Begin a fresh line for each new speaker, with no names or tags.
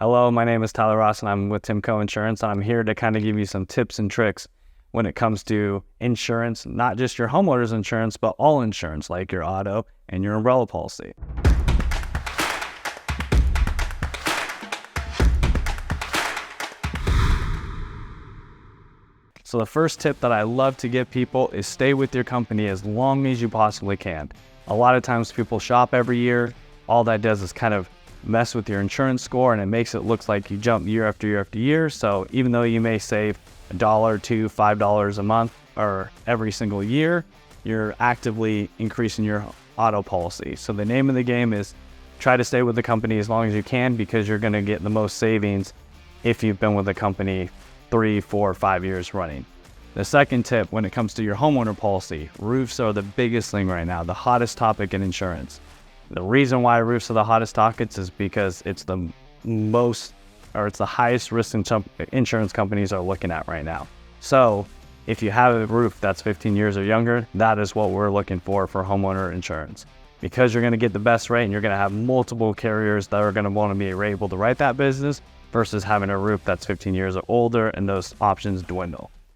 Hello, my name is Tyler Ross and I'm with Timco Insurance, and I'm here to kind of give you some tips and tricks when it comes to insurance, not just your homeowner's insurance, but all insurance like your auto and your umbrella policy. So the first tip that I love to give people is stay with your company as long as you possibly can. A lot of times people shop every year. All that does is kind of mess with your insurance score, and it makes it look like you jump year after year after year. So even though you may save $1, $2, $5 a month or every single year, you're actively increasing your auto policy. So the name of the game is try to stay with the company as long as you can, because you're going to get the most savings if you've been with the company 3, 4, 5 years running. The second tip when it comes to your homeowner policy, roofs are the biggest thing right now, the hottest topic in insurance. The reason why roofs are the hottest topics is because it's the highest risk insurance companies are looking at right now. So if you have a roof that's 15 years or younger, that is what we're looking for homeowner insurance, because you're going to get the best rate and you're going to have multiple carriers that are going to want to be able to write that business versus having a roof that's 15 years or older and those options dwindle.